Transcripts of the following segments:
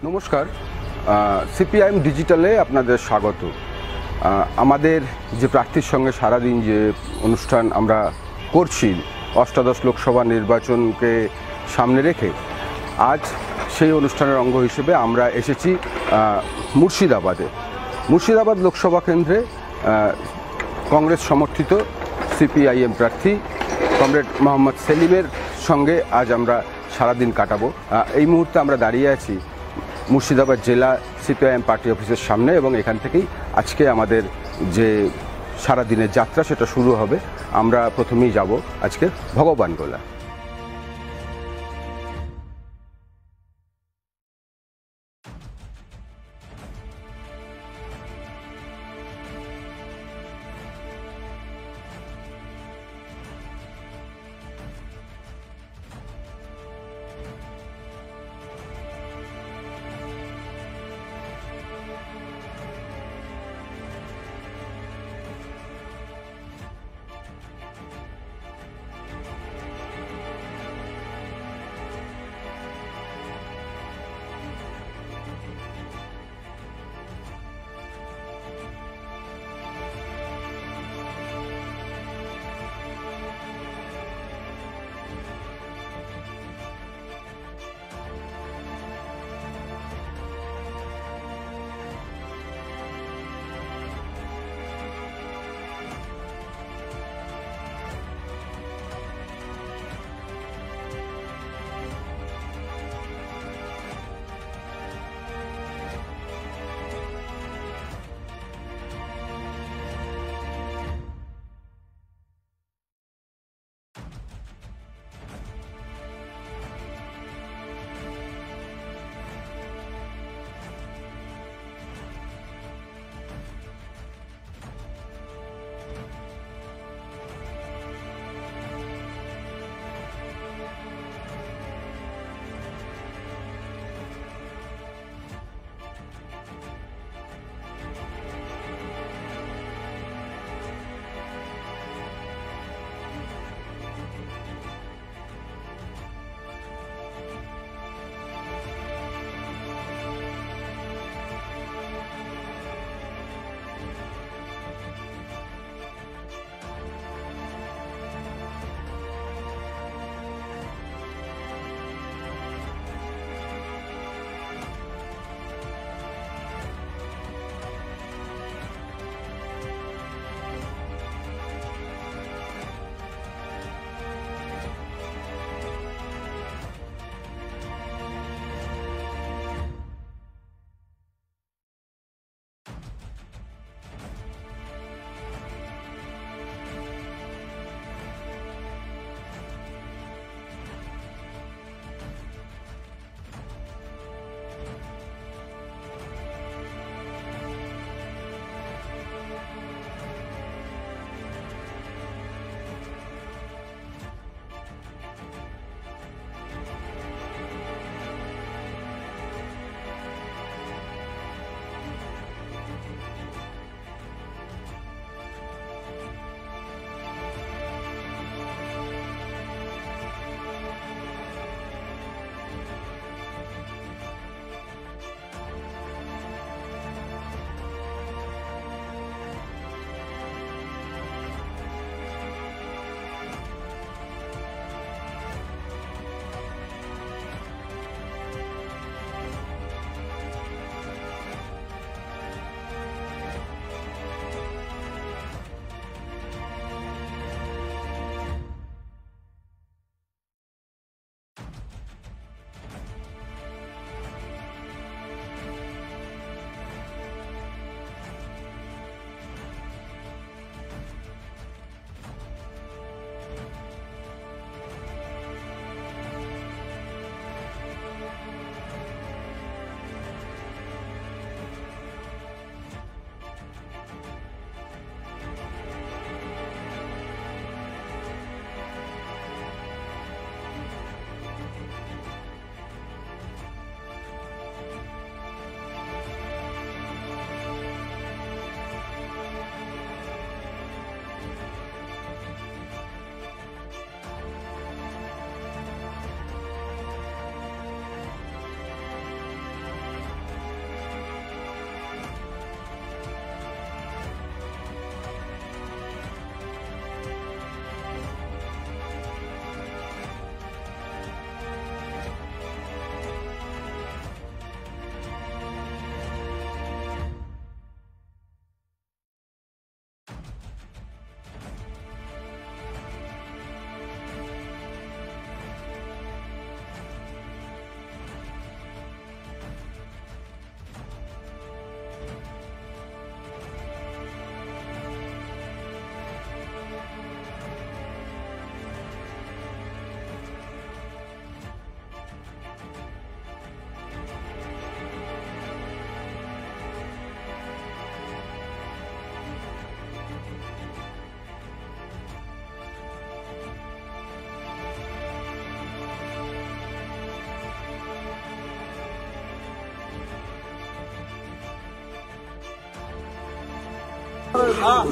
নমস্কার, সিপিআইএম ডিজিটালে আপনাদের স্বাগত। আমাদের যে প্রার্থীর সঙ্গে সারাদিন যে অনুষ্ঠান আমরা করছি অষ্টাদশ লোকসভা নির্বাচনকে সামনে রেখে, আজ সেই অনুষ্ঠানের অঙ্গ হিসেবে আমরা এসেছি মুর্শিদাবাদ লোকসভা কেন্দ্রে কংগ্রেস সমর্থিত সিপিআইএম প্রার্থী কমরেড মোহাম্মদ সেলিমের সঙ্গে আজ আমরা সারাদিন কাটাবো। এই মুহূর্তে আমরা দাঁড়িয়ে আছি মুর্শিদাবাদ জেলা সিপিআইএম পার্টি অফিসের সামনে এবং এখান থেকেই আজকে আমাদের যে সারাদিনের যাত্রা সেটা শুরু হবে। আমরা প্রথমেই যাব আজকে ভগবানগোলা।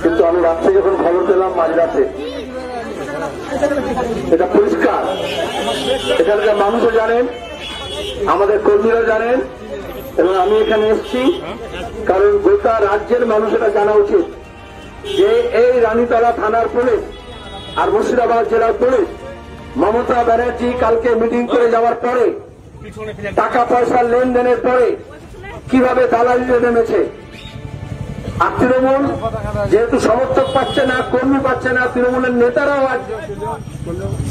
কিন্তু আমি রাত্রে যখন খবর পেলাম মাঝরাতে, এটা পরিষ্কার, এখানকার মানুষও জানেন, আমাদের কর্মীরা জানেন, এবং আমি এখানে এসেছি কারণ গোটা রাজ্যের মানুষ এটা জানা উচিত যে এই রানীতলা থানার পুলিশ আর মুর্শিদাবাদ জেলার পুলিশ মমতা ব্যানার্জি কালকে মিটিং করে যাওয়ার পরে, টাকা পয়সার লেনদেনের পরে কিভাবে দালালিতে নেমেছে। আর তৃণমূল যেহেতু সমর্থক পাচ্ছে না, কর্মী পাচ্ছে না, তৃণমূলের নেতারাও আজ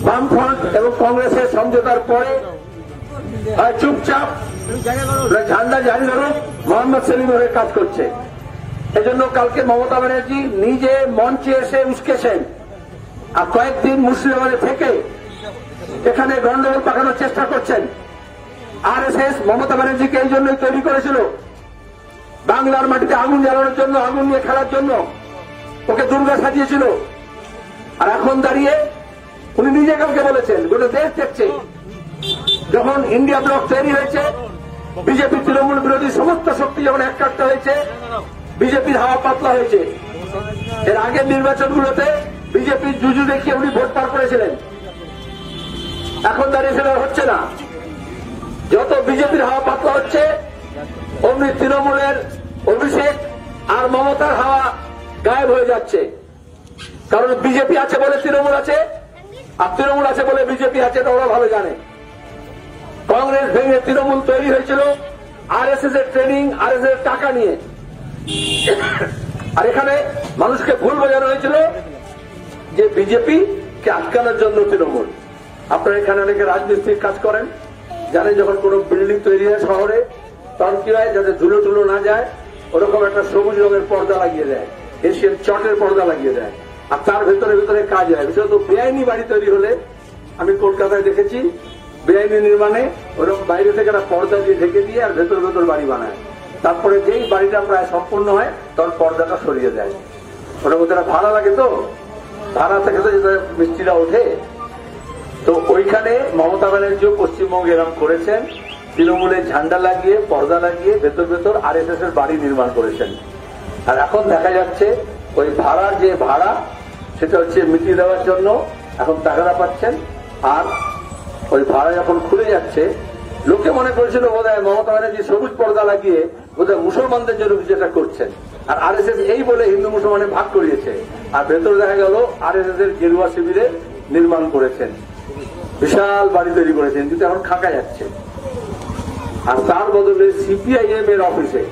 বামফ্রন্ট এবং কংগ্রেসের সমঝোতার পরে চুপচাপ ঝান্ডা জারি ধরুন মোহাম্মদ সেলিমের কাজ করছে। এজন্য কালকে মমতা ব্যানার্জি নিজে মঞ্চে এসে উস্কেছেন আর কয়েকদিন মুর্শিদাবাদে থেকে এখানে গন্ডগোল পাকানোর চেষ্টা করছেন। আরএসএস মমতা ব্যানার্জিকে এই জন্যই তৈরি করেছিল, বাংলার মাটিতে আগুন জ্বালানোর জন্য, আগুন নিয়ে খেলার জন্য ওকে দুর্গা সাজিয়েছিল। আর এখন দাঁড়িয়ে উনি নিজে কালকে বলেছেন গোটা দেশ দেখছে, যখন ইন্ডিয়া ব্লক তৈরি হয়েছে, বিজেপি তৃণমূল বিরোধী সমস্ত শক্তি যখন একাট্টা হয়েছে, বিজেপির হাওয়া পাতলা হয়েছে। এর আগের নির্বাচনগুলোতে বিজেপির জুজু দেখিয়ে উনি ভোট পার করেছিলেন, এখন দাঁড়িয়ে সেটা হচ্ছে না। যত বিজেপির হাওয়া পাতলা হচ্ছে অমনি তৃণমূলের অভিষেক আর মমতার হাওয়া গায়েব হয়ে যাচ্ছে। কারণ বিজেপি আছে বলে তৃণমূল আছে, আর তৃণমূল আছে বলে বিজেপি আছে, এটা ওরা ভালো জানে। কংগ্রেস ভেঙে তৃণমূল তৈরি হয়েছিল আরএসএস এর ট্রেনিং, আরএসএস এর টাকা নিয়ে। আর এখানে মানুষকে ভুল বোঝানো হয়েছিল যে বিজেপি কে আটকানোর জন্য তৃণমূল। আপনারা এখানে অনেকে রাজমিস্ত্রির কাজ করেন, জানেন যখন কোন বিল্ডিং তৈরি হয় শহরে, তখন কি হয়, যাতে ধুলো টুলো না যায় ওরকম একটা সবুজ রঙের পর্দা লাগিয়ে দেয়, এশিয়ান চটের পর্দা লাগিয়ে দেয়, আর তার ভেতরে ভেতরে কাজ হয়। বিশেষত বেআইনি বাড়ি তৈরি হলে আমি কলকাতায় দেখেছি, বেআইনি নির্মাণে ওরকম বাইরে থেকে একটা পর্দা দিয়ে ঢেকে দিয়ে আর ভেতর ভেতর বাড়ি বানায়। তারপরে যেই বাড়িটা প্রায় সম্পূর্ণ হয় তখন পর্দাটা সরিয়ে দেয়। ওটা মধ্যে ভাড়া লাগে, তো ভাড়া থেকে তো মিস্ত্রিরা ওঠে। তো ওইখানে মমতা ব্যানার্জিও পশ্চিমবঙ্গে এরকম করেছেন, তৃণমূলের ঝান্ডা লাগিয়ে পর্দা লাগিয়ে ভেতর ভেতর আরএসএস এর বাড়ি নির্মাণ করেছেন। আর এখন দেখা যাচ্ছে ওই ভাড়ার যে ভাড়া সেটা হচ্ছে মিটিয়ে দেওয়ার জন্য এখন টাকাটা পাচ্ছেন। আর ওই ভাড়া যখন খুলে যাচ্ছে, লোকে মনে করেছিল বোধহয় মমতা ব্যানার্জি সবুজ পর্দা লাগিয়ে বোধহয় মুসলমানদের জন্য কিছু একটা করছেন, আর আরএসএস এই বলে হিন্দু মুসলমানে ভাগ করিয়েছে। আর ভেতরে দেখা গেল আরএসএস এর গেরুয়া শিবিরে নির্মাণ করেছেন, বিশাল বাড়ি তৈরি করেছেন, কিন্তু এখন খাকা যাচ্ছে। আর তার বদলে সিপিআইএম এর অফিসে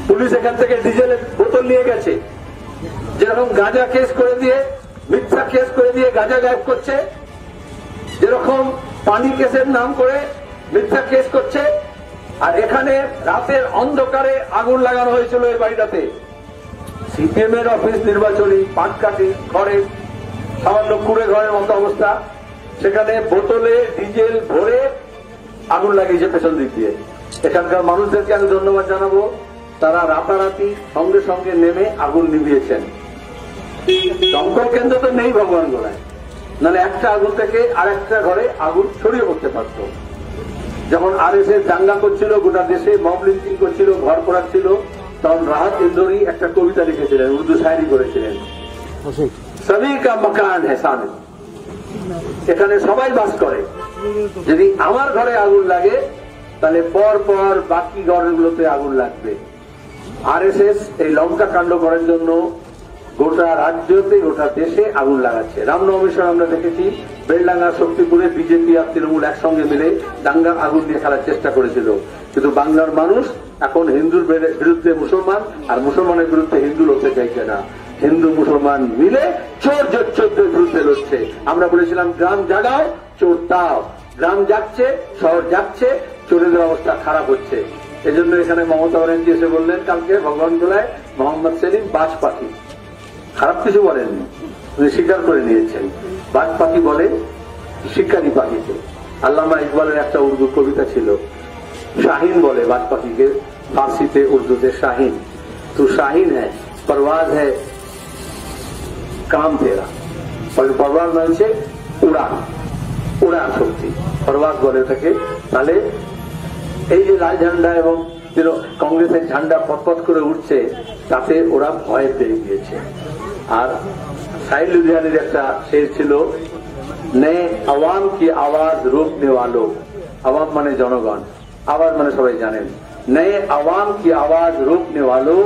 পুলিশ এখান থেকে ডিজেলের বোতল নিয়ে গেছে, যেরকম গাঁজা কেস করে দিয়ে, মিথ্যা কেস করে দিয়ে গাঁজা গায়েব করছে, যেরকম পানি কেসের নাম করে মিথ্যা কেস করছে। আর এখানে রাতের অন্ধকারে আগুন লাগানো হয়েছিল এই বাড়িটাতে। সিপিএম এর অফিস, নির্বাচনী পাটকাঠি ঘরে, সামান্য কুড়ে ঘরের মতো অবস্থা, সেখানে বোতলে ডিজেল ভরে আগুন লাগিয়েছে পেছন দিক দিয়ে। এখানকার মানুষদেরকে আমি ধন্যবাদ জানাবো, তারা রাতারাতি সঙ্গে সঙ্গে নেমে আগুন নিভিয়েছেন। দমকল কেন্দ্র তো নেই ভগবান গোলায়, নাহলে একটা আগুন থেকে আর একটা ঘরে আগুন ছড়িয়ে পড়তে পারত। যখন আরএসএস দাঙ্গা করছিল, গোটা দেশে মব লিঞ্চিং করছিল, ঘর পোড়াচ্ছিল, তখন রাহাত ইন্দোরি একটা কবিতা লিখেছিলেন, উর্দু শায়রি করেছিলেন, সবই কা মকান হ্যায় সামনে, এখানে সবাই বাস করে, যদি আমার ঘরে আগুন লাগে তাহলে পর পর বাকি ঘরগুলোতে আগুন লাগবে। আরএসএস এই লঙ্কা কাণ্ড করার জন্য গোটা রাজ্যতে, গোটা দেশে আগুন লাগাচ্ছে। রামনবমীর সময় আমরা দেখেছি বেলডাঙ্গা, শক্তিপুরে বিজেপি আর তৃণমূল একসঙ্গে মিলে দাঙ্গা আগুন দিয়ে খেলার চেষ্টা করেছিল। কিন্তু বাংলার মানুষ এখন হিন্দুর বিরুদ্ধে মুসলমান আর মুসলমানের বিরুদ্ধে হিন্দু লড়তে চাইছে না, হিন্দু মুসলমান মিলে চোর চোরদের বিরুদ্ধে লড়ছে। আমরা বলেছিলাম গ্রাম জাগাও, চোর তাও। গ্রাম যাচ্ছে, শহর যাচ্ছে, চোরেদের অবস্থা খারাপ হচ্ছে। এজন্য এখানে মমতা ব্যানার্জি এসে বললেন কালকে ভগবানগোলায় মোহাম্মদ সেলিম বাজ পাখি, খারাপ কিছু বলেননি, উনি স্বীকার করে নিয়েছেন। বাজ পাখি বলে শিকারি পাখিকে। আল্লামা ইকবালের একটা উর্দু কবিতা ছিল, শাহিন বলে বাজ পাখিকে, ফার্সিতে উর্দুতে শাহিন। তু শাহিন হ্যায়, পরওয়াজ হ্যায় কাম তেরা। পরওয়াজ মানে উড়ান, উড়ান শক্তি, পরওয়াজ বলে থাকে। তাহলে এই যে লাল ঝান্ডা এবং কংগ্রেসের ঝান্ডা পথপথ করে উঠছে, তাতে ওরা ভয় পেয়ে গিয়েছে। আর সাইড লুধিয়ানের একটা শের ছিল, নে আওয়াম কি আওয়াজ রোকনে ওয়ালো, আওয়াম মানে জনগণ, আওয়াজ মানে সবাই জানেন, নে আওয়াম কি আওয়াজ রোকনে ওয়ালো,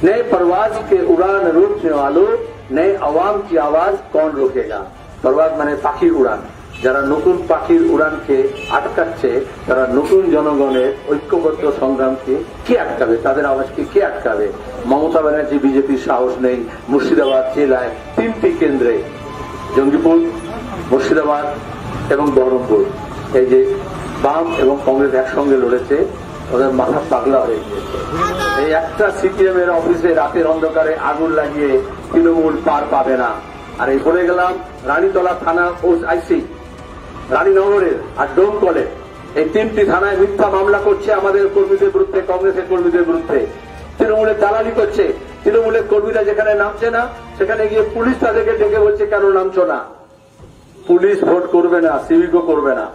नए परवाज के उड़ान रोकने वालों, नए आवाम की आवाज कौन रोकेगा। परवाज माने पाखिर उड़ान, যারা নতুন পাখির উড়ানকে আটকাচ্ছে, তারা নতুন জনগণের ঐক্যবদ্ধ সংগ্রামকে কে আটকাবে, তাদের আওয়াজকে কে আটকাবে। মমতা ব্যানার্জি বিজেপির সাহস নেই। মুর্শিদাবাদ জেলায় 3টি কেন্দ্রে, জঙ্গিপুর, মুর্শিদাবাদ এবং বহরমপুর, এই যে বাম এবং কংগ্রেস একসঙ্গে লড়েছে, ওদের মাথা পাগলা হয়ে গিয়েছে। এই একটা সিপিএম এর অফিসে রাতের অন্ধকারে আগুন লাগিয়ে তৃণমূল পার পাবে না। আর এই বলে গেলাম, রানীতলা থানা ও আইসি, রানীনগরের আর ডোমকলের এই 3টি থানায় মিথ্যা মামলা করছে আমাদের কর্মীদের বিরুদ্ধে, কংগ্রেসের কর্মীদের বিরুদ্ধে। তৃণমূলের দালালি করছে। তৃণমূলের কর্মীরা যেখানে নামছে না, সেখানে গিয়ে পুলিশ তাদেরকে ডেকে বলছে কেন নামছো না। পুলিশ ভোট করবে না, সিভিকও করবে না।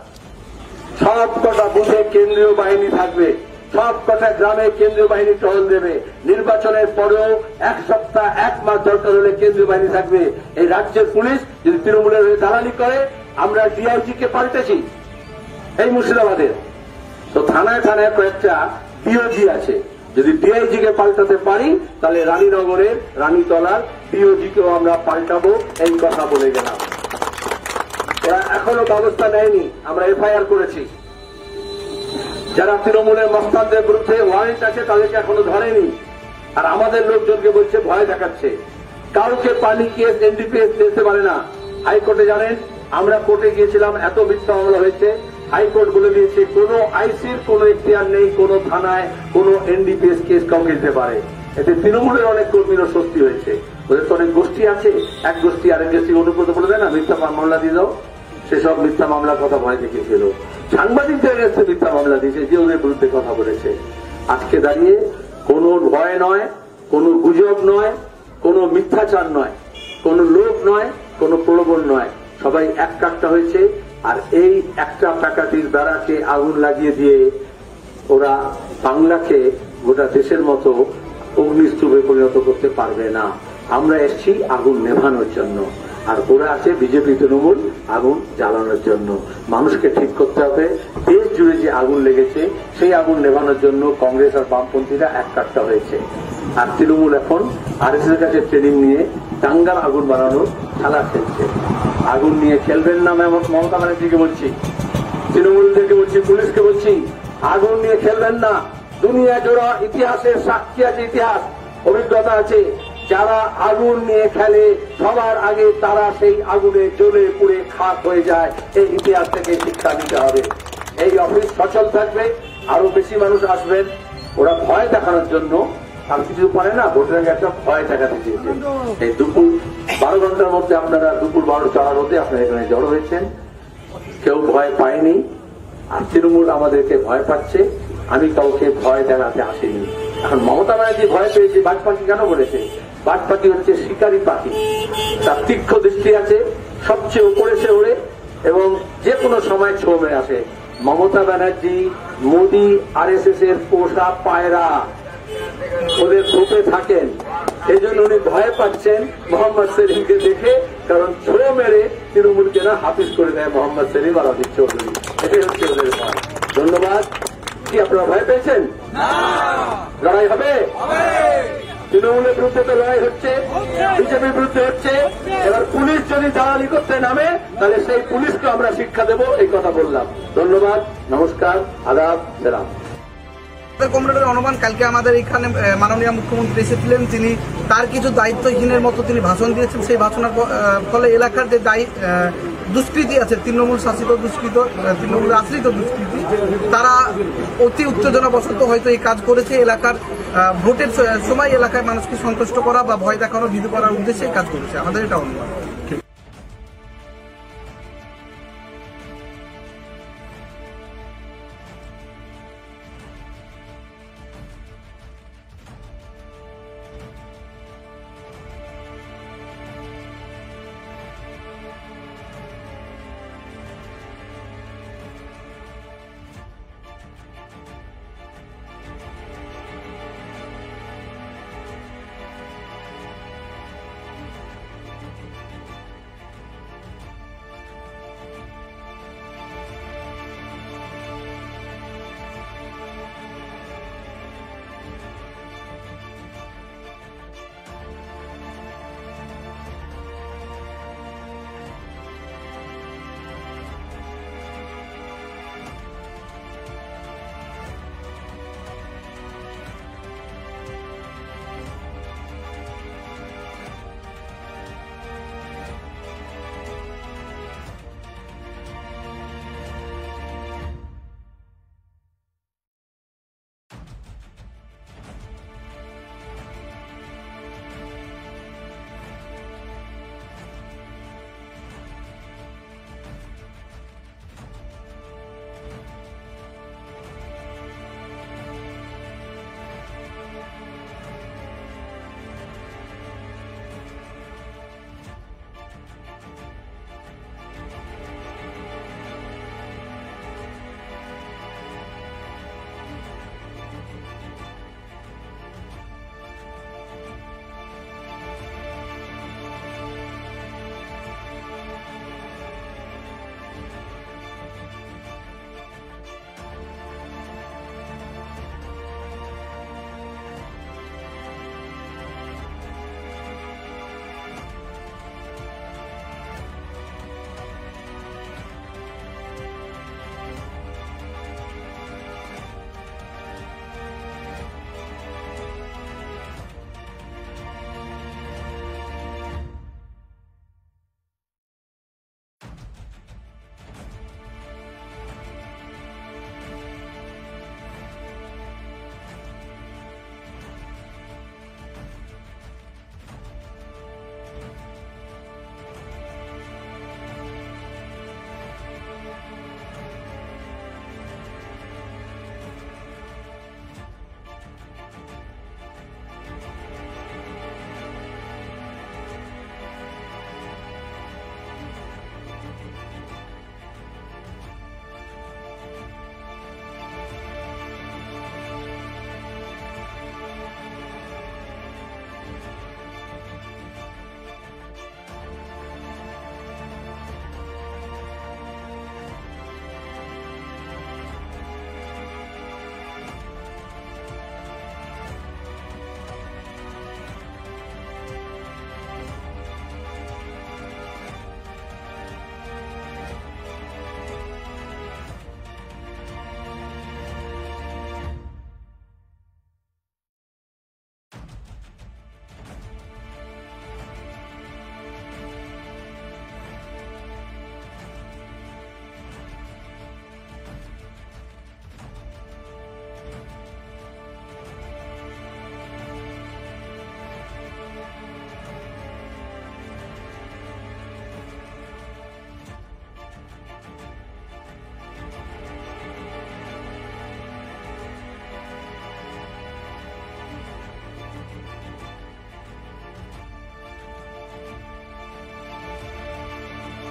সব কটা বুথে কেন্দ্রীয় বাহিনী থাকবে, সব কটা গ্রামে কেন্দ্রীয় বাহিনী টহল দেবে। নির্বাচনের পরেও 1 সপ্তাহ 1 মাস দরকার হলে কেন্দ্রীয় বাহিনী থাকবে। এই রাজ্যের পুলিশ যদি তৃণমূলের হয়ে দালালি করে, আমরা ডিআইজি কে পাল্টেছি এই মুর্শিদাবাদের, তো থানায় থানায় কয়েকটা ডিওজি আছে। যদি ডিআইজি কে পাল্টাতে পারি, তাহলে রানীনগরের রানীতলার ডিওজি কেও আমরা পাল্টাবো, এই কথা বলে গেলাম। এরা এখনো ব্যবস্থা নেয়নি, আমরা এফআইআর করেছি। যারা তৃণমূলের মস্তানদের বিরুদ্ধে ওয়ারেন্ট আছে, তাদেরকে এখনো ধরেনি। আর আমাদের লোকজনকে বলছে ভয় দেখাচ্ছে। কাউকে পানি কেস এনডিপিএস দিতে পারে না। হাইকোর্টে জানেন, আমরা কোর্টে গিয়েছিলাম, এত মিথ্যা মামলা হয়েছে। হাইকোর্ট বলে দিয়েছে কোন আইসির কোন এখতিয়ার নেই কোন থানায় কোন এনডিপিএস কেস কাউকে দিতে পারে। এতে তৃণমূলের অনেক কর্মীরও স্বস্তি হয়েছে। ওদের তো অনেক গোষ্ঠী আছে, এক গোষ্ঠী আরেক গোষ্ঠী অনুব্রত বলে দেয় না, মিথ্যা মামলা দিয়ে দাও। সেসব মিথ্যা মামলার কথা ভয় দেখিয়েছিল। সাংবাদিকদের কাছে মিথ্যা মামলা দিয়েছে, যে ওদের বিরুদ্ধে কথা বলেছে। আজকে দাঁড়িয়ে কোন ভয় নয়, কোন গুজব নয়, কোন মিথ্যাচার নয়, কোন লোভ নয়, কোন প্রলোভন নয়, সবাই এক কাট্টা হয়েছে। আর এই একটা প্যাকাটির দ্বারাকে আগুন লাগিয়ে দিয়ে ওরা বাংলাকে গোটা দেশের মতো অগ্নিস্তূপে পরিণত করতে পারবে না। আমরা এসছি আগুন নেভানোর জন্য, আর ওরা আছে বিজেপি তৃণমূল আগুন জ্বালানোর জন্য। মানুষকে ঠিক করতে হবে, দেশ জুড়ে যে আগুন লেগেছে সেই আগুন নেভানোর জন্য কংগ্রেস আর বামপন্থীরা এক কাট্টা হয়েছে। আর তৃণমূল এখন আরএসএস এর কাছে ট্রেনিং নিয়ে দাঙ্গার আগুন বানানোর খেলা খেলছে। আগুন নিয়ে খেলবেন না, আমি মমতা ব্যানার্জিকে বলছি, তৃণমূলদেরকে বলছি, পুলিশকে বলছি, আগুন নিয়ে খেলবেন না। দুনিয়া জোড়া ইতিহাসের সাক্ষী আছে, ইতিহাস অভিজ্ঞতা আছে। যারা আগুন নিয়ে খেলে সবার আগে তারা সেই আগুনে জ্বলে পুড়ে খাক হয়ে যায়। এই ইতিহাস থেকে শিক্ষা নিতে হবে। এই অফিস সচল থাকবে, আরো বেশি মানুষ আসবেন। ওরা ভয় দেখানোর জন্য আর কিছু পারে না, ভোটের আগে একটা ভয় দেখাতে চেয়েছে। এই দুপুর 12 ঘন্টার মধ্যে আপনারা দুপুর 12:04 হতে আপনারা এখানে জড়ো হয়েছেন, কেউ ভয় পায়নি। আর তৃণমূল আমাদেরকে ভয় পাচ্ছে। আমি কাউকে ভয় দেখাতে আসিনি। এখন মমতা ব্যানার্জি ভয় পেয়েছে, বাজ পাখি কেন বলেছে? বাজ পাখি হচ্ছে শিকারী পাখি, তার তীক্ষ্ণ দৃষ্টি আছে, সবচেয়ে উপরে সে ওড়ে এবং যে কোনো সময় ছো মেরে আসে। মমতা ব্যানার্জি, মোদী, আরএসএস এর পোষা পায়রা, ওদের ধোপে থাকেন। এই জন্য উনি ভয় পাচ্ছেন মোহাম্মদ সেলিমকে দেখে, কারণ ছো মেরে তৃণমূলকে না হাফিজ করে দেয় মোহাম্মদ সেলিম আর অজিত চৌধুরী। এটাই হচ্ছে ওদের ভয়। ধন্যবাদ। কি আপনারা ভয় পেয়েছেন? লড়াই হবে। তৃণমূলের বিরুদ্ধে তো লড়াই হচ্ছে, বিজেপির বিরুদ্ধে হচ্ছে। এবার পুলিশ যদি দালালি করতে নামে, তাহলে সেই পুলিশকে আমরা শিক্ষা দেব, এই কথা বললাম। ধন্যবাদ, নমস্কার, আদাব, সালাম। কমরেডের অনুমান, কালকে আমাদের এখানে মাননীয় মুখ্যমন্ত্রী এসেছিলেন, তিনি তার কিছু দায়িত্বহীনের মতো তিনি ভাষণ দিয়েছেন। সেই ভাষণের ফলে এলাকার যে দুষ্কৃতী আছে, তৃণমূল শাসিত দুষ্কৃত, তৃণমূল আশ্রিত দুষ্কৃতী, তারা অতি উত্তেজনাবশত হয়তো এই কাজ করেছে। এলাকার ভোটের সময় এলাকায় মানুষকে সন্তুষ্ট করা বা ভয় দেখানো, ভীতু করার উদ্দেশ্যে কাজ করেছে, আমাদের এটা অনুমান।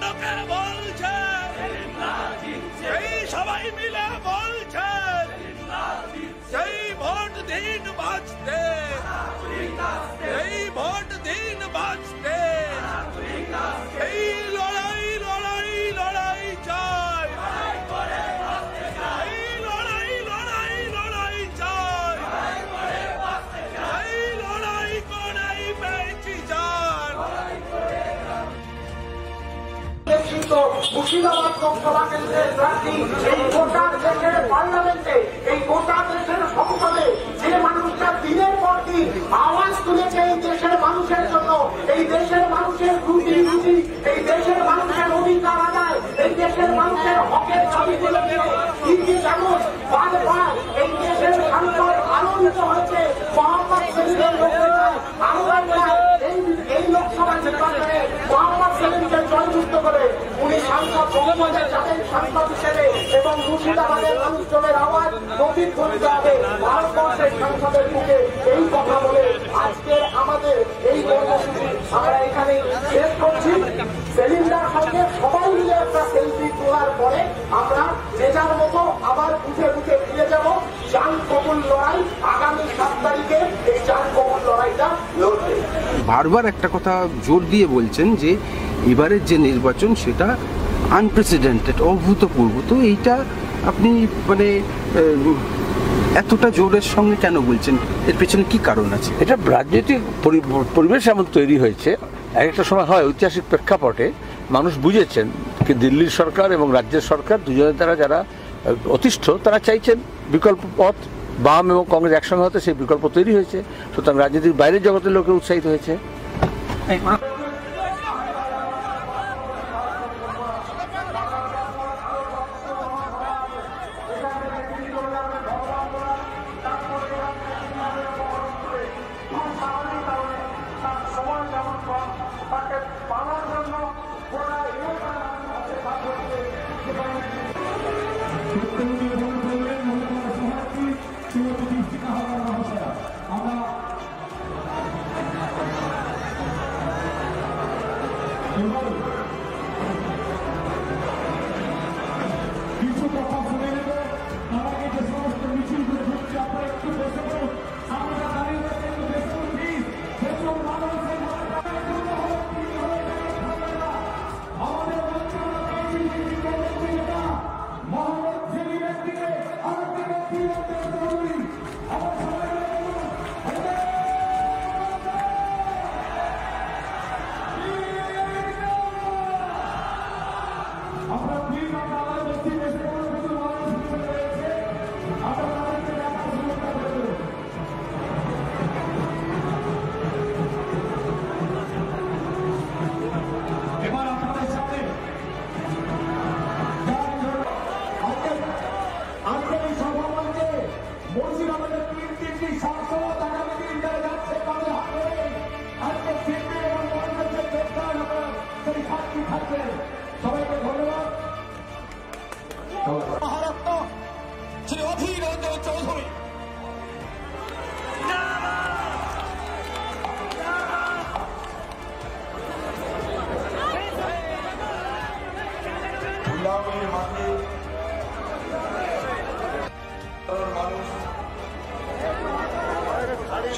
লোকে বলছে, এই সবাই মিলে বলছে, এই ভোট দিন বাঁচতে, এই ভোট দিন বাঁচতে, এই লড়াই লড়াই লড়াই চাই, এই লড়াই লড়াই লড়াই চাই, এই লড়াই করেই পেয়েছি যান। মুর্শিদাবাদ লোকসভা কেন্দ্রের প্রার্থী এই গোটা দেশের পার্লামেন্টে, এই গোটা দেশের সংসদে যে মানুষটা দিনের পর দিন আওয়াজ তুলেছে এই দেশের মানুষের জন্য, এই দেশের মানুষের রুটি রুটি, এই দেশের মানুষের অধিকার আদায়, এই দেশের মানুষের হকের দাবিগুলো নিয়ে দিল্লি যেমন বারবার এই দেশের সাংসদ আনন্দিত হয়েছে মোহাম্মদ সেলিমের বক্তৃতায়, আমরা এই লোকসভা নির্বাচনে মোহাম্মদ সেলিমকে জয়যুক্ত করে উনি সাংসদ বহুমতে যাবেন সাংসদ হিসেবে এবং মুর্শিদাবাদের মানুষজনের আওয়াজ প্রতিধ্বনিত হবে ভারতবর্ষের সংসদের মুখে। এই কথা বলে আজকে আমাদের এই কর্মসূচি আমরা এখানে শেষ করছি। সেলিমদার সঙ্গে সবাই মিলে একটা সেলফি তোলার পরে আমরা যে যার মতো আবার বুঝে বুঝে ফিরে যাব। জান কবুল লড়াই আগামী 7 তারিখে এই জান কবুল লড়াইটা লড়বে। বারবার একটা কথা জোর দিয়ে বলছেন যে এবারের যে নির্বাচন সেটা আনপ্রেসিডেন্টেড, অভূতপূর্ব। তো এইটা আপনি মানে এতটা জোরের সঙ্গে কেন বলছেন? এর পেছনে কি কারণ আছে? এটা রাজনৈতিক পরিবেশ এমন তৈরি হয়েছে, এক একটা সময় হয় ঐতিহাসিক প্রেক্ষাপটে মানুষ বুঝেছেন কি দিল্লির সরকার এবং রাজ্যের সরকার দুজনের দ্বারা যারা অতিষ্ঠ তারা চাইছেন বিকল্প পথ, বাম এবং কংগ্রেস একসঙ্গে হতে সেই বিকল্প তৈরি হয়েছে। সুতরাং রাজনীতির বাইরের জগতের লোকে উৎসাহিত হয়েছে।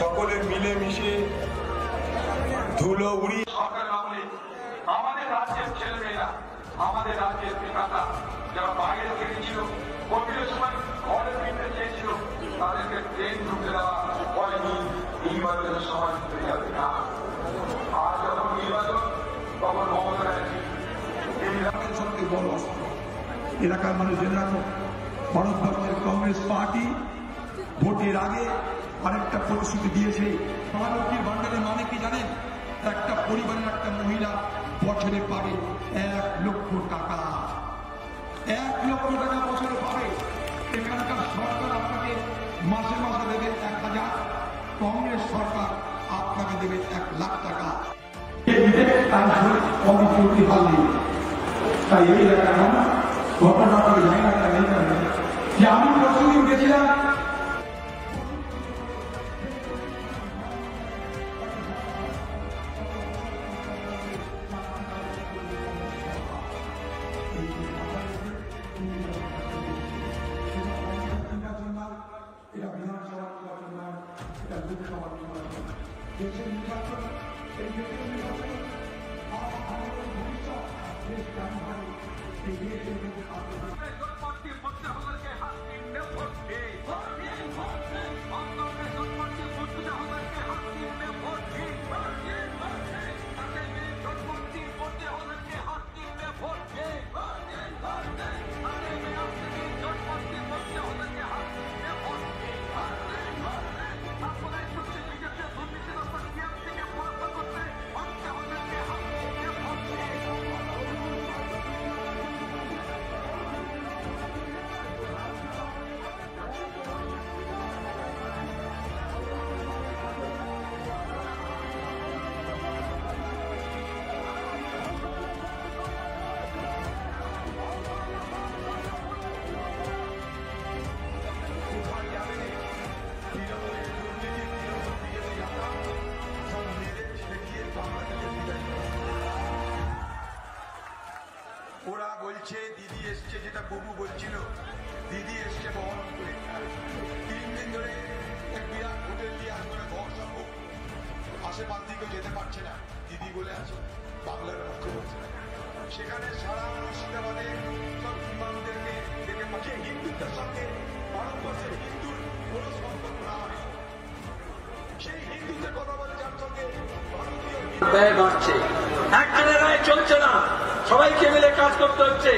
সকলে মিলেমিশে ধুলো উড়িয়ে সরকার আমলে আমাদের রাজ্যের ছেলেমেয়েরা, আমাদের রাজ্যের পিতারা যারা বাইরে থেকে ছিল, কোভিডের সময় ঘরে ফিরতে চেয়েছিল, তাদেরকে ট্রেন ঢুকতে দেওয়া হয়নি। নির্বাচনের সময় ফিরে যাবে না। আর যখন নির্বাচন তখন মমতা ব্যানার্জি এই সবচেয়ে বড় অস্ত্র। এলাকার মানুষ জেনে রাখো, ভারতবর্ষের কংগ্রেস পার্টি ভোটের আগে আরেকটা প্রতিশ্রুতি দিয়েছে। মহালক্ষ্মীর ভান্ডারের মানে কি জানেন? একটা পরিবারের একটা মহিলা বছরে পাবে 1 লক্ষ টাকা। 1 লক্ষ টাকা বছরে পাবে। এখানকার সরকার আপনাকে মাসে মাসে দেবে 1000, কংগ্রেস সরকার আপনাকে দেবে 1 লাখ টাকা। তাই এই এলাকার মানুষ ঘটনাটা জানি না যে আমি প্রস্তুতি উঠেছিলাম দেশের নির্বাচন, এই দেশের নির্বাচন আর আমাদের ভবিষ্যৎ দেশ কেমন হবে এই দেশের ওরা বলছে দিদি এসছে, যেটা বুবু বলছিল দিদি এসছে বহন করে। 3 দিন ধরে এক বিরাট হোটেল দিয়ে আসলে ঘর সব আশেপাশ দিকেও যেতে পারছে না, দিদি বলে আছে বাংলার মুখ্যমন্ত্রী। সেখানে সারা মুর্শিদাবাদে সব ইমামদেরকে ডেকে পাঠিয়ে হিন্দুদের সঙ্গে ভারতবর্ষের হিন্দুর কোনো সম্পর্ক না হয়, সেই হিন্দুদের কথা বলে যার সঙ্গে ভারতীয় ব্যয় বাড়ছে, একজনের রায় চলছে না, সবাইকে মিলে কাজ করতে হচ্ছে।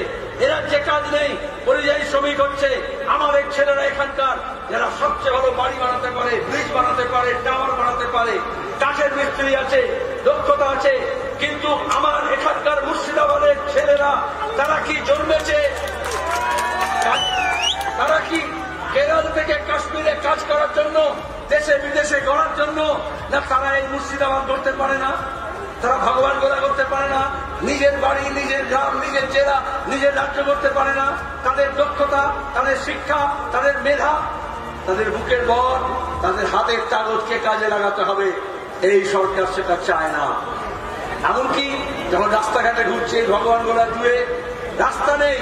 এরা যে কাজ নেই, পরিযায়ী শ্রমিক হচ্ছে। আমাদের ছেলেরা এখানকার যারা সবচেয়ে ভালো বাড়ি বানাতে পারে, ব্রিজ বানাতে পারে, টাওয়ার বানাতে পারে, কাঠের মিস্ত্রি আছে, দক্ষতা আছে, কিন্তু আমার এখানকার মুর্শিদাবাদের ছেলেরা তারা কি জন্মেছে, তারা কি কেরল থেকে কাশ্মীরে কাজ করার জন্য, দেশে বিদেশে গড়ার জন্য, না তারা এই মুর্শিদাবাদ করতে পারে না? তারা ভগবান গোলা করতে পারে না? নিজের বাড়ি, নিজের গ্রাম, নিজের জেলা, নিজের রাজ্য করতে পারে না? তাদের দক্ষতা, তাদের শিক্ষা, তাদের মেধা, তাদের বুকের বল, তাদের হাতের তাগতকে কাজে লাগাতে হবে। এই সরকার সেটা চায় না। এমনকি যখন রাস্তাঘাটে ঘুরছে ভগবান গোলা জুড়ে, রাস্তা নেই,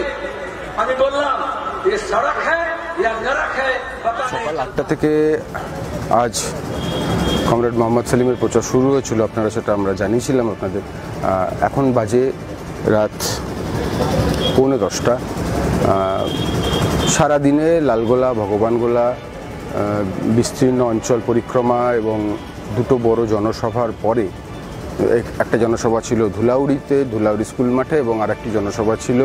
আমি বললাম যে সড়ক হ্যায় ইয়া নরক হ্যায়। সকাল 8টা থেকে আজ কমরেড মোহাম্মদ সেলিমের প্রচার শুরু হয়েছিল, আপনারা সেটা আমরা জানিয়েছিলাম আপনাদের। এখন বাজে রাত 9:45। সারাদিনে লালগোলা, ভগবানগোলা বিস্তীর্ণ অঞ্চল পরিক্রমা এবং দুটো বড় জনসভার পরে একটা জনসভা ছিল ধুলাউড়িতে, ধুলাউড়ি স্কুল মাঠে, এবং আরেকটি জনসভা ছিল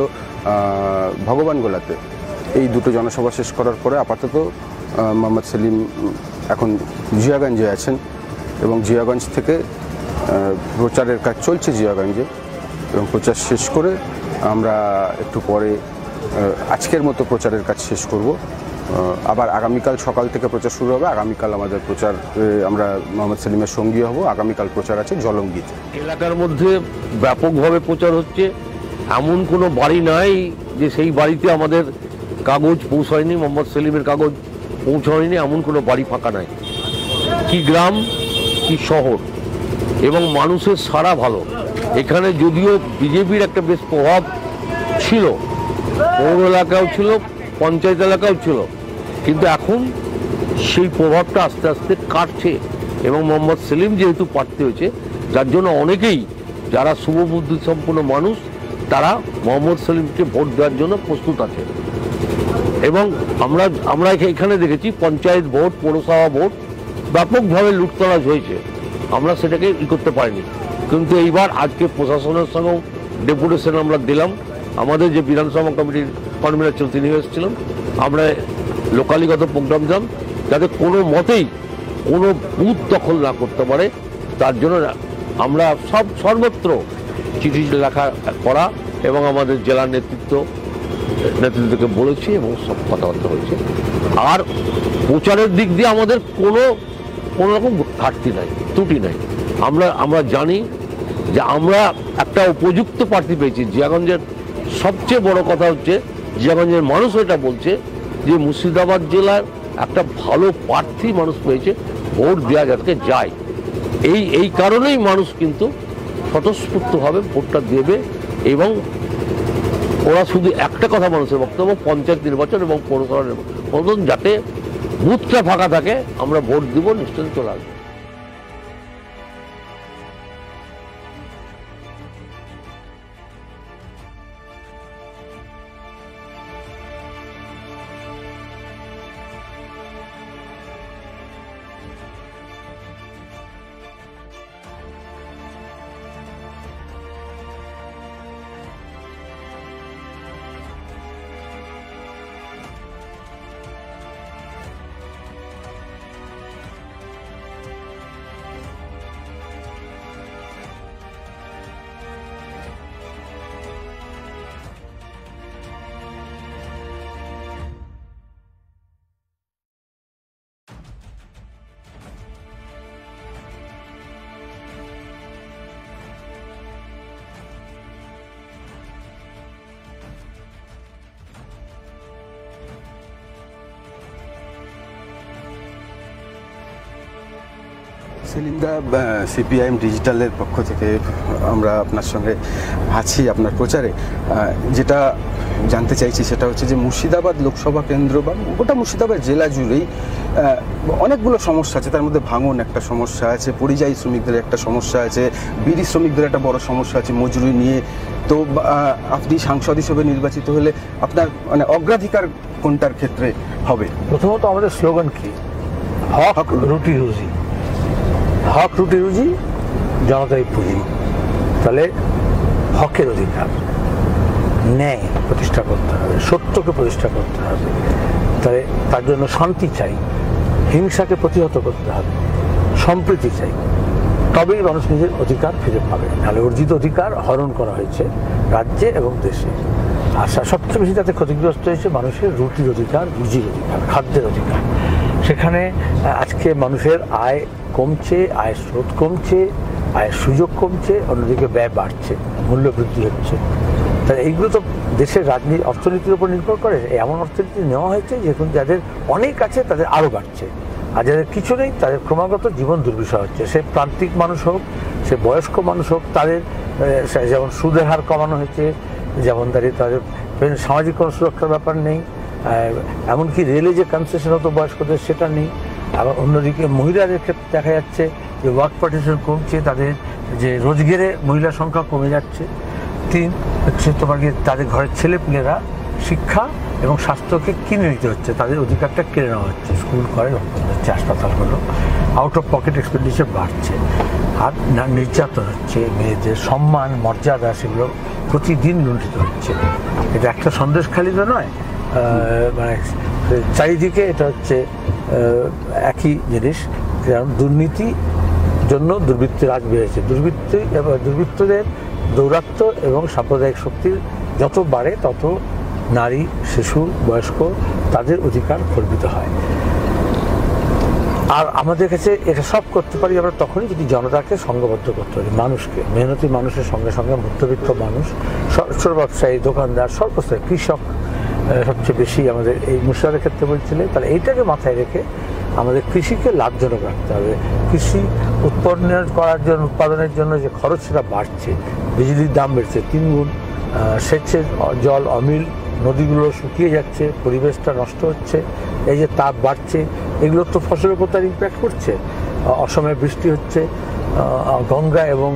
ভগবানগোলাতে। এই দুটো জনসভা শেষ করার পরে আপাতত মোহাম্মদ সেলিম এখন জিয়াগঞ্জে আছেন এবং জিয়াগঞ্জ থেকে প্রচারের কাজ চলছে জিয়াগঞ্জে, এবং প্রচার শেষ করে আমরা একটু পরে আজকের মতো প্রচারের কাজ শেষ করব। আবার আগামীকাল সকাল থেকে প্রচার শুরু হবে। আগামীকাল আমাদের প্রচার, আমরা মোহাম্মদ সেলিমের সঙ্গী হব। আগামীকাল প্রচার আছে জলঙ্গিতে। এলাকার মধ্যে ব্যাপকভাবে প্রচার হচ্ছে। এমন কোনো বাড়ি নাই যে সেই বাড়িতে আমাদের কাগজ পৌঁছায়নি, মোহাম্মদ সেলিমের কাগজ পৌঁছায়নি, এমন কোনো বাড়ি ফাঁকা নাই। কি গ্রাম কি শহর, এবং মানুষের সারা ভালো। এখানে যদিও বিজেপির একটা বেশ প্রভাব ছিল, পৌর এলাকাও ছিল, পঞ্চায়েত এলাকাও ছিল, কিন্তু এখন সেই প্রভাবটা আস্তে আস্তে কাটছে। এবং মোহাম্মদ সেলিম যেহেতু প্রার্থী হয়েছে, যার জন্য অনেকেই যারা শুভবুদ্ধি সম্পন্ন মানুষ তারা মোহাম্মদ সেলিমকে ভোট দেওয়ার জন্য প্রস্তুত আছে। এবং আমরা এখানে দেখেছি পঞ্চায়েত ভোট, পৌরসভা ভোট ব্যাপকভাবে লুটতরাজ হয়েছে, আমরা সেটাকে করতে পারিনি। কিন্তু এইবার আজকে প্রশাসনের সঙ্গেও ডেপুটেশন আমরা দিলাম। আমাদের যে বিধানসভা কমিটির কনভেনার ছিল তিনি এসেছিলেন, আমরা লোকালিগত প্রোগ্রাম দিলাম যাতে কোনো মতেই কোনো বুথ দখল না করতে পারে, তার জন্য আমরা সর্বত্র চিঠি লেখা করা এবং আমাদের জেলার নেতৃত্বকে বলেছি এবং সব কথাবার্তা হয়েছে। আর প্রচারের দিক দিয়ে আমাদের কোনো রকম ঘাটতি নাই, ত্রুটি নাই। আমরা জানি যে আমরা একটা উপযুক্ত প্রার্থী পেয়েছি। জিয়াগঞ্জের সবচেয়ে বড় কথা হচ্ছে জিয়াগঞ্জের মানুষ এটা বলছে যে মুর্শিদাবাদ জেলার একটা ভালো প্রার্থী মানুষ পেয়েছে, ভোট দেওয়া যাতে যায়। এই কারণেই মানুষ কিন্তু স্বতঃস্ফূর্তভাবে ভোটটা দেবে। এবং ওরা শুধু একটা কথা মানুষের বক্তব্য, পঞ্চায়েত নির্বাচন এবং পৌরসভা নির্বাচন যাতে বুথটা ফাঁকা থাকে, আমরা ভোট দিব, নিশ্চয়ই চলে আসবো। সেলিমদা, সিপিআইএম ডিজিটালের পক্ষ থেকে আমরা আপনার সঙ্গে আছি আপনার প্রচারে। যেটা জানতে চাইছি সেটা হচ্ছে যে মুর্শিদাবাদ লোকসভা কেন্দ্র বা গোটা মুর্শিদাবাদ জেলা জুড়েই অনেকগুলো সমস্যা আছে। তার মধ্যে ভাঙন একটা সমস্যা আছে, পরিযায়ী শ্রমিকদের একটা সমস্যা আছে, বিড়ি শ্রমিকদের একটা বড় সমস্যা আছে মজুরি নিয়ে। তো আপনি সাংসদ হিসেবে নির্বাচিত হলে আপনার মানে অগ্রাধিকার কোনটার ক্ষেত্রে হবে? প্রথমত আমাদের স্লোগান কি? হক রুটি রুজি। হক রুটি রুজি, জনতাই পুঁজি। তাহলে হকের অধিকার, ন্যায় প্রতিষ্ঠা করতে হবে, সত্যকে প্রতিষ্ঠা করতে হবে। তাহলে তার জন্য শান্তি চাই, হিংসাকে প্রতিহত করতে হবে, সম্প্রীতি চাই, তবেই মানুষ নিজের অধিকার ফিরে পাবে। তাহলে অর্জিত অধিকার হরণ করা হয়েছে রাজ্যে এবং দেশে। আর সবচেয়ে বেশি তাতে ক্ষতিগ্রস্ত হয়েছে মানুষের রুটির অধিকার, রুজির অধিকার, খাদ্যের অধিকার। সেখানে আজকে মানুষের আয় কমছে, আয়ের স্রোত কমছে, আয়ের সুযোগ কমছে, অন্যদিকে ব্যয় বাড়ছে, মূল্য বৃদ্ধি হচ্ছে। তাহলে এইগুলো তো দেশের রাজনীতি অর্থনীতির উপর নির্ভর করে। এমন অর্থনীতি নেওয়া হয়েছে যেখানে যাদের অনেক আছে তাদের আরও বাড়ছে, আর যাদের কিছু নেই তাদের ক্রমাগত জীবন দুর্বিষহ হচ্ছে। সে প্রান্তিক মানুষ হোক, সে বয়স্ক মানুষ হোক, তাদের যেমন সুদের হার কমানো হয়েছে, যেমন দাঁড়িয়ে তাদের সামাজিক কোনো সুরক্ষার ব্যাপার নেই, এমনকি রেলে যে কনসেশন হতো বয়স্কদের সেটা নেই। আবার অন্যদিকে মহিলাদের ক্ষেত্রে দেখা যাচ্ছে যে ওয়ার্ক পার্টিসিপেশন কমছে, তাদের যে রোজগারে মহিলার সংখ্যা কমে যাচ্ছে। তোমার তাদের ঘরের ছেলেপিলেরা শিক্ষা এবং স্বাস্থ্যকে কিনে নিতে হচ্ছে, তাদের অধিকারটা কেড়ে নেওয়া হচ্ছে। স্কুল করে হচ্ছে, হাসপাতালগুলো আউট অফ পকেট এক্সপেন্ডিচার বাড়ছে, আর নির্যাতন হচ্ছে, মেয়েদের সম্মান মর্যাদা সেগুলো প্রতিদিন লুণ্ঠিত হচ্ছে। এটা একটা সন্দেশখালী তো নয়, মানে চারিদিকে এটা হচ্ছে একই জিনিস। কারণ দুর্নীতি জন্য দুর্বৃত্তের রাজ বেড়েছে। দুর্বৃত্তদের দৌরাত্ম্য এবং সাম্প্রদায়িক শক্তির যত বাড়ে তত নারী, শিশু, বয়স্ক তাদের অধিকার খর্বিত হয়। আর আমাদের কাছে এটা সব করতে পারি আমরা তখনই যদি জনতাকে সংঘবদ্ধ করতে পারি, মানুষকে, মেহনতি মানুষের সঙ্গে সঙ্গে মধ্যবিত্ত মানুষ, ছোট ব্যবসায়ী, দোকানদার, সর্বস্তরে, কৃষক সবচেয়ে বেশি আমাদের এই মুর্শিদাবাদের ক্ষেত্রে বলছিলেন। তাহলে এইটাকে মাথায় রেখে আমাদের কৃষিকে লাভজনক রাখতে হবে। কৃষি উৎপাদনের জন্য যে খরচ সেটা বাড়ছে, বিজলির দাম বেড়েছে 3 গুণ, সেচের জল অমিল, নদীগুলো শুকিয়ে যাচ্ছে, পরিবেশটা নষ্ট হচ্ছে, এই যে তাপ বাড়ছে, এগুলো তো ফসলের উপর তার ইম্প্যাক্ট করছে। অসময়ে বৃষ্টি হচ্ছে, গঙ্গা এবং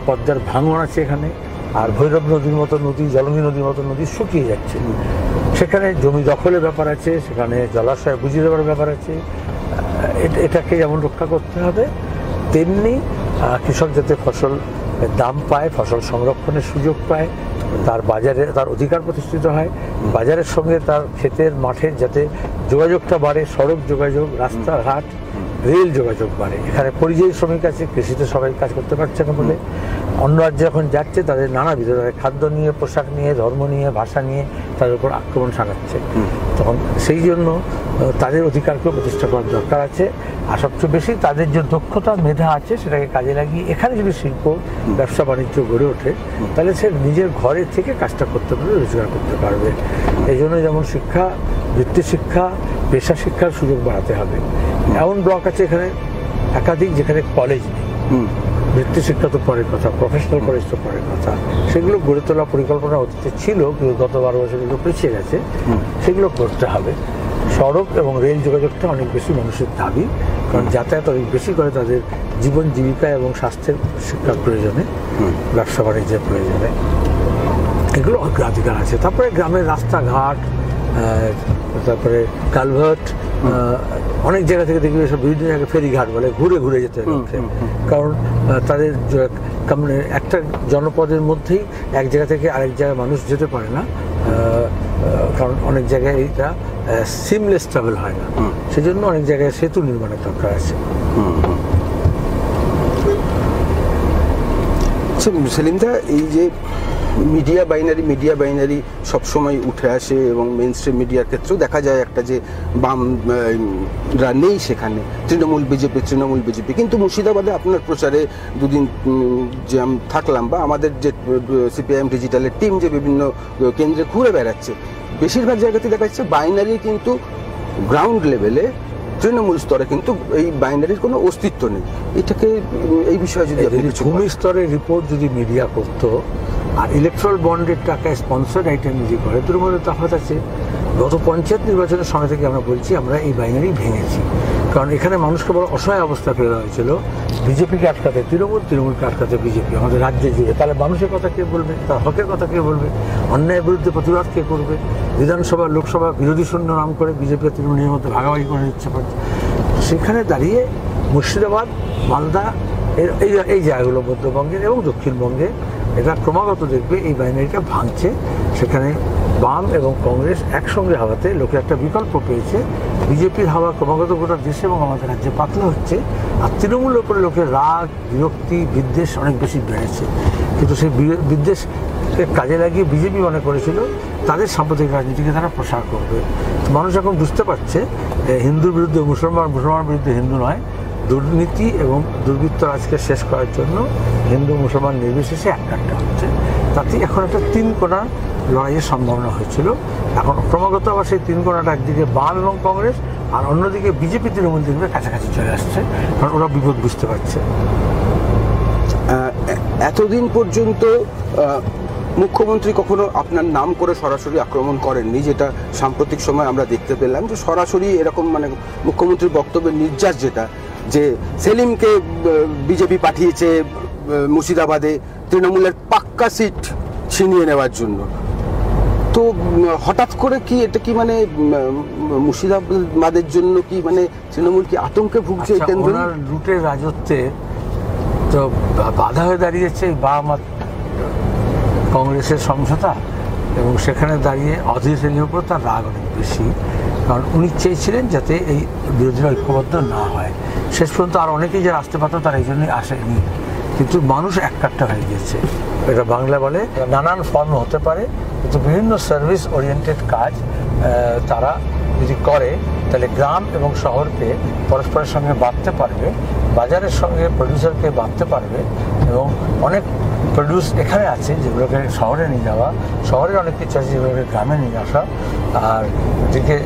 পদ্মার ভাঙন আছে এখানে, আর ভৈরব নদীর মতো নদী, জলঙ্গি নদীর মতো নদী শুকিয়ে যাচ্ছে। সেখানে জমি দখলের ব্যাপার আছে, সেখানে জলাশয় বুঝিয়ে দেওয়ার ব্যাপার আছে। এটাকে যেমন রক্ষা করতে হবে, তেমনি কৃষক যাতে ফসল দাম পায়, ফসল সংরক্ষণের সুযোগ পায়, তার বাজারে তার অধিকার প্রতিষ্ঠিত হয়, বাজারের সঙ্গে তার ক্ষেতের মাঠের যাতে যোগাযোগটা বাড়ে, সড়ক যোগাযোগ, রাস্তাঘাট, রেল যোগাযোগ বাড়ে। এখানে পরিযায়ী শ্রমিক আছে, কৃষিতে সবাই কাজ করতে পারছে না বলে অন্য রাজ্যে যখন যাচ্ছে তাদের নানাবিধ খাদ্য নিয়ে, পোশাক নিয়ে, ধর্ম নিয়ে, ভাষা নিয়ে তাদের উপর আক্রমণ সাজাচ্ছে। তখন সেই জন্য তাদের অধিকারকেও প্রতিষ্ঠা করার দরকার আছে। আর সবচেয়ে বেশি তাদের যে দক্ষতা, মেধা আছে সেটাকে কাজে লাগিয়ে এখানে যদি শিল্প, ব্যবসা বাণিজ্য গড়ে ওঠে তাহলে সে নিজের ঘরের থেকে কাজটা করতে পারবে, রোজগার করতে পারবে। এই জন্য যেমন শিক্ষা, বৃত্তি শিক্ষা, পেশা শিক্ষার সুযোগ বাড়াতে হবে। এমন ব্লক আছে এখানে একাধিক যেখানে কলেজ নেই, বৃত্তি শিক্ষা তো পরের কথা, প্রফেশনাল কলেজ তো পরের কথা। সেগুলো গড়ে তোলা পরিকল্পনা অতীতে ছিল, কিন্তু গত 12 বছর এগুলো পিছিয়ে গেছে, সেগুলো করতে হবে। সড়ক এবং রেল যোগাযোগটা অনেক বেশি মানুষের দাবি, কারণ যাতায়াত অনেক বেশি করে তাদের জীবন জীবিকা এবং স্বাস্থ্যের শিক্ষার প্রয়োজনে, ব্যবসা বাণিজ্যের প্রয়োজনে, এগুলো অগ্রাধিকার আছে। তারপরে গ্রামের রাস্তাঘাট, তারপরে কালভার্ট, অনেক জায়গা থেকে দেখবে সব বিভিন্ন জায়গায় ফেরিঘাট বলে, ঘুরে ঘুরে যেতে হবে। কারণ তাদের একটা জনপদের মধ্যেই এক জায়গা থেকে আরেক জায়গায় মানুষ যেতে পারে না, কারণ অনেক জায়গায় এইটা সিমলেস ট্রাভেল হয় না, সেজন্য অনেক জায়গায় সেতু নির্মাণের দরকার আছে। সেলিমদা, এই যে মিডিয়া বাইনারি সবসময় উঠে আসে এবং মেইন স্ট্রিম মিডিয়ার ক্ষেত্রেও দেখা যায় একটা যে বামরা নেই সেখানে, তৃণমূল বিজেপি। কিন্তু মুর্শিদাবাদে আপনার প্রচারে দুদিন যে আমি থাকলাম, বা আমাদের যে সিপিআইএম ডিজিটালের টিম যে বিভিন্ন কেন্দ্রে ঘুরে বেড়াচ্ছে, বেশিরভাগ জায়গাতে দেখা যাচ্ছে বাইনারি কিন্তু গ্রাউন্ড লেভেলে, তৃণমূল স্তরে কিন্তু এই বাইনারির কোনো অস্তিত্ব নেই। এটাকে এই বিষয়ে যদি ভূমি স্তরের রিপোর্ট যদি মিডিয়া করতো আর ইলেকট্রাল বন্ডের টাকায় স্পন্সর্ড আইটেম যদি করে, তোর মধ্যে তফাৎ আছে। গত পঞ্চায়েত নির্বাচনের সময় থেকে আমরা বলছি আমরা এই বাইনারি ভেঙেছি, কারণ এখানে মানুষকে বড় অসহায় অবস্থা ফেলে দেওয়া হয়েছিল। বিজেপিকে আটকাতে তৃণমূল, তৃণমূলকে আটকাতে বিজেপি আমাদের রাজ্যে জুড়ে। তাহলে মানুষের কথা কে বলবে? তার হকের কথা কে বলবে? অন্যায়ের বিরুদ্ধে প্রতিবাদ কে করবে? বিধানসভা লোকসভা বিরোধী শূন্য নাম করে বিজেপি তৃণমূলের মধ্যে ভাগাভাগি করে দিচ্ছে। সেখানে দাঁড়িয়ে মুর্শিদাবাদ, মালদা এই জায়গাগুলো মধ্যবঙ্গের এবং দক্ষিণবঙ্গে এটা ক্রমাগত দেখবে এই বাইনারিটা ভাঙছে। সেখানে বাম এবং কংগ্রেস একসঙ্গে হাওয়াতে লোকে একটা বিকল্প পেয়েছে। বিজেপির হাওয়া ক্রমাগত গোটা দেশে এবং আমাদের রাজ্যে পাতলা হচ্ছে, আর তৃণমূলের উপরে লোকের রাগ, বিরক্তি, বিদ্বেষ অনেক বেশি বেড়েছে। কিন্তু সেই বিদ্বেষকে কাজে লাগিয়ে বিজেপি মনে করেছিল তাদের সাম্প্রতিক রাজনীতিকে তারা প্রসার করবে। মানুষ এখন বুঝতে পারছে হিন্দুর বিরুদ্ধে মুসলমান, মুসলমানের বিরুদ্ধে হিন্দু নয়, দুর্নীতি এবং দুর্বৃত্ত রাজকে শেষ করার জন্য হিন্দু মুসলমান নির্বিশেষে একটা হচ্ছে। তাতেই এখন একটা তিন কোণা লড়াইয়ের সম্ভাবনা হয়েছিল। এখন ক্রমাগত আবার সেই তিন কোণাটা একদিকে বাম এবং কংগ্রেস, আর অন্যদিকে বিজেপি তৃণমূল দেখবে কাছাকাছি চলে আসছে, কারণ ওরা বিপদ বুঝতে পারছে। এতদিন পর্যন্ত মুখ্যমন্ত্রী কখনো আপনার নাম করে সরাসরি আক্রমণ করেননি, যেটা সাম্প্রতিক সময় আমরা দেখতে পেলাম যে সরাসরি এরকম মানে মুখ্যমন্ত্রীর বক্তব্যের নির্যাস যেটা, যে সেলিমকে বিজেপি পাঠিয়েছে মুর্শিদাবাদে তৃণমূলের পাক্কা সিট ছিনিয়ে নেওয়ার জন্য। তো হঠাৎ করে কি এটা কি মানে মুর্শিদাবাদের জন্য কি মানে তৃণমূল কি আতঙ্কে ভুগছে? রুটের রাজত্বে তো বাধা হয়ে দাঁড়িয়েছে বাম কংগ্রেসের সমঝোতা, এবং সেখানে দাঁড়িয়ে অধীর সেলিমের উপর তার রাগ অনেক বেশি, কারণ উনি চেয়েছিলেন যাতে এই বিরোধীরা ঐক্যবদ্ধ না হয়। শেষ পর্যন্ত আর অনেকেই যারা আসতে পারতো তারা এই জন্যই আসেনি, কিন্তু মানুষ একটা হয়ে গিয়েছে। এটা বাংলা বলে নানান ফর্ম হতে পারে, কিন্তু বিভিন্ন সার্ভিস ওরিয়েন্টেড কাজ তারা যদি করে তাহলে গ্রাম এবং শহরকে পরস্পরের সঙ্গে বাঁধতে পারবে, বাজারের সঙ্গে প্রডিউসারকে বাঁধতে পারবে, এবং অনেক প্রডিউস এখানে আছে যেগুলোকে শহরে নিয়ে যাওয়া, শহরের অনেক কিছু আছে যেগুলোকে গ্রামে নিয়ে আসা। আর এদিকে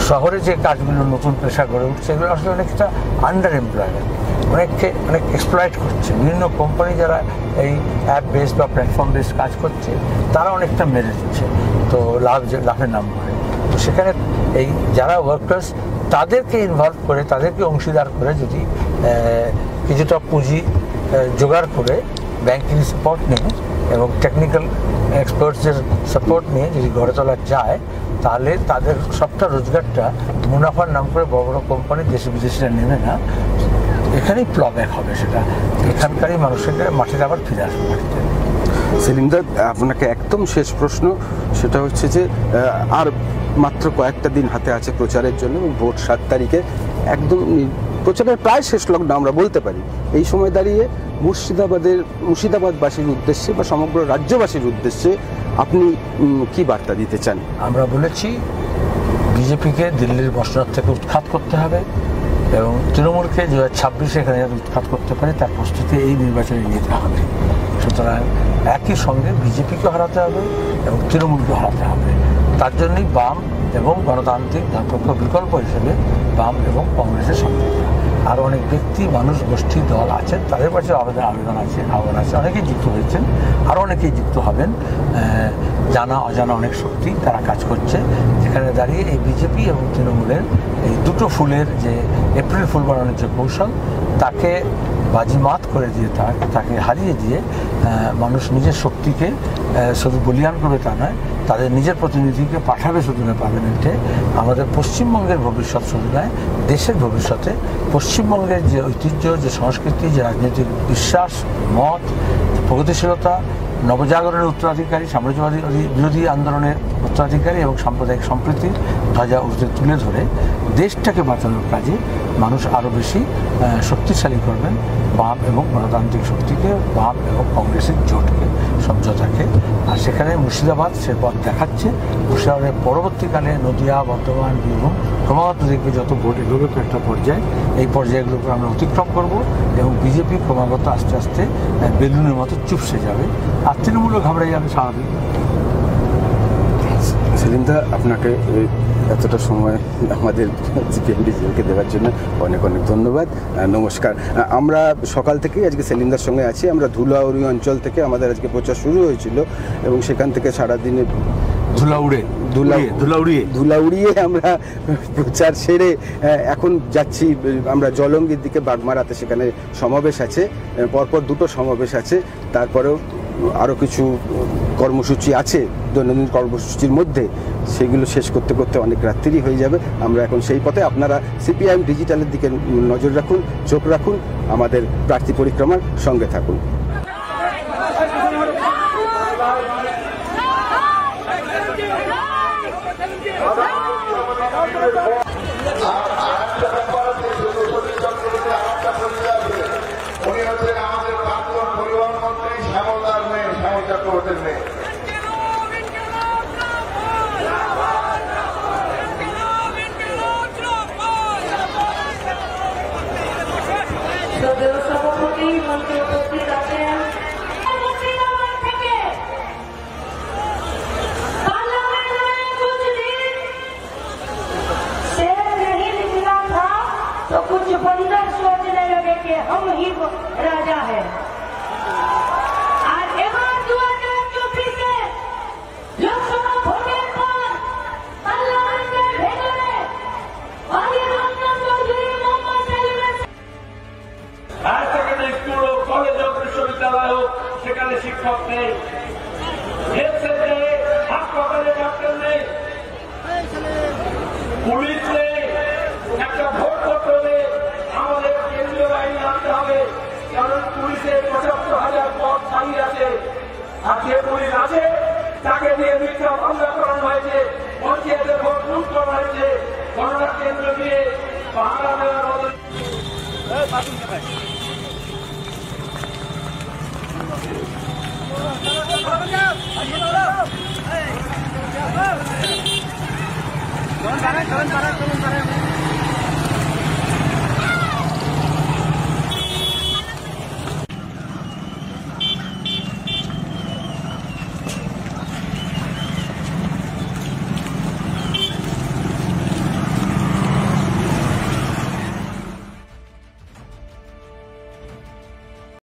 শহরে যে কাজগুলো নতুন পেশা গড়ে উঠছে এগুলো আসলে অনেকটা আন্ডার এমপ্লয়মেন্ট, অনেক এক্সপ্লয়েট করছে। বিভিন্ন কোম্পানি যারা এই অ্যাপ বেসড বা প্ল্যাটফর্ম বেসড কাজ করছে তারা অনেকটা মেরে দিচ্ছে, তো লাভের নাম করে। তো সেখানে এই যারা ওয়ার্কার্স তাদেরকে ইনভলভ করে, তাদেরকে অংশীদার করে যদি কিছুটা পুঁজি জোগাড় করে ব্যাংকিং সাপোর্ট নিয়ে এবং টেকনিক্যাল এক্সপার্টসের সাপোর্ট নিয়ে যদি গড়ে তোলা যায়, তাহলে তাদের সবটা রোজগারটা মুনাফার নাম করে বড় বড় কোম্পানি দেশে বিদেশিরা নেবে না, এখানেই প্লব্যাক হবে। সেটা এখানকারই মানুষের মাটিতে আবার ফিরে আসবে মাটিতে। সেলিমদা, আপনাকে একদম শেষ প্রশ্ন, সেটা হচ্ছে যে আর মাত্র কয়েকটা দিন হাতে আছে প্রচারের জন্য, এবং ভোট 7 তারিখে একদম প্রচারের প্রায় শেষ লগ্ন আমরা বলতে পারি। এই সময় দাঁড়িয়ে মুর্শিদাবাদবাসীর উদ্দেশ্যে বা সমগ্র রাজ্যবাসীর উদ্দেশ্যে আপনি কি বার্তা দিতে চান? আমরা বলেছি বিজেপিকে দিল্লির মসনদ থেকে উৎখাত করতে হবে, এবং তৃণমূলকে 2026 এখানে উৎখাত করতে পারে তার প্রস্তুতি এই নির্বাচনে নিতে হবে। সুতরাং একই সঙ্গে বিজেপিকে হারাতে হবে এবং তৃণমূলকে হারাতে হবে। তার জন্যই বাম এবং গণতান্ত্রিক ধর্মপক্ষ বিকল্প হিসেবে বাম এবং কংগ্রেসের সঙ্গে আরও অনেক ব্যক্তি, মানুষ, গোষ্ঠী, দল আছেন, তাদের কাছে আবেদন আছে, আহ্বান আছে, অনেকেই যুক্ত হয়েছেন, আরও অনেকেই যুক্ত হবেন। জানা অজানা অনেক শক্তি তারা কাজ করছে, যেখানে দাঁড়িয়ে এই বিজেপি এবং তৃণমূলের এই দুটো ফুলের যে এপ্রিল ফুল বানানোর যে কৌশল, তাকে বাজিমাত করে দিয়ে তাকে হারিয়ে দিয়ে মানুষ নিজের শক্তিকে শুধু বলিয়ান করবে তা নয়, তাদের নিজের প্রতিনিধিকে পাঠাবে শুধু না পার্লামেন্টে। আমাদের পশ্চিমবঙ্গের ভবিষ্যৎ শুধু নয়, দেশের ভবিষ্যতে পশ্চিমবঙ্গের যে ঐতিহ্য, যে সংস্কৃতি, যে রাজনৈতিক বিশ্বাস, মত, প্রগতিশীলতা, নবজাগরণের উত্তরাধিকারী, সাম্রাজ্যবাদী বিরোধী আন্দোলনের উত্তরাধিকারী এবং সাম্প্রদায়িক সম্প্রীতির ধ্বজা উর্ধে তুলে ধরে দেশটাকে বাঁচানোর কাজে মানুষ আরও বেশি শক্তিশালী করবেন বাম এবং গণতান্ত্রিক শক্তিকে, বাম এবং কংগ্রেসের জোটকে, সমঝোতাকে। আর সেখানে মুর্শিদাবাদ সে পথ দেখাচ্ছে। মুর্শিদাবাদের পরবর্তীকালে নদিয়া, বর্ধমান, বীরভূম ক্রমাগত দেখবে যত ভোট এগোবে একটা পর্যায়ে, এই পর্যায়গুলোকে আমরা অতিক্রম করব এবং বিজেপি ক্রমাগত আস্তে আস্তে বেলুনের মতো চুপসে যাবে, আর তৃণমূলও ঘাবড়ে যাবে, স্বাভাবিক। সেলিমদা, আপনাকে এতটা সময় আমাদের সিপিএমডিকে দেওয়ার জন্য অনেক অনেক ধন্যবাদ। নমস্কার। আমরা সকাল থেকেই আজকে সেলিমদার সঙ্গে আছি। আমরা ধুলাউড়ি অঞ্চল থেকে আমাদের আজকে প্রচার শুরু হয়েছিল এবং সেখান থেকে সারাদিনে ধুলা উড়িয়ে আমরা প্রচার সেরে এখন যাচ্ছি আমরা জলঙ্গির দিকে, বাগমারাতে। সেখানে সমাবেশ আছে, পরপর দুটো সমাবেশ আছে। তারপরেও আরও কিছু কর্মসূচি আছে দৈনন্দিন কর্মসূচির মধ্যে, সেগুলো শেষ করতে করতে অনেক রাত্রি হয়ে যাবে। আমরা এখন সেই পথে। আপনারা সিপিআইএম ডিজিটালের দিকে নজর রাখুন, চোখ রাখুন, আমাদের প্রার্থী পরিক্রমার সঙ্গে থাকুন। উনি হচ্ছেন আমাদের প্রাক্তন পরিবহন মন্ত্রী শ্যামলদার মেয়ে, শ্যামল চক্রবর্তীর মেয়ে। সভাপতি মন্ত্রী উপস্থিত আছেন। तो कुछ बंदर सोचने लगे कि हम ही राजा हैं। और एबार 2024 से लोकसभा ভোটের পর পার্লামেন্টের ভেতরে মোহাম্মদ সেলিমের হায়ার সেকেন্ডারি স্কুল হোক, কলেজ হোক, বিশ্ববিদ্যালয় হোক, সেখানে শিক্ষক নেই, হেলথ সেন্টারে হাসপাতালে ডাক্তার নেই, পুলিশ নেই। একটা ভোট করতে হলে আমাদের কেন্দ্রীয় বাহিনী আনতে হবে, কারণ পুলিশের ৭৫,০০০ পদ খালি আছে। আর যে পুলিশ আছে তাকে দিয়ে মিথ্যা মামলা করানো হয়েছে, পঞ্চায়েতের ভোট লুট করা হয়েছে, গণনা কেন্দ্র দিয়ে পাহারা দেওয়ার মতো। চলুন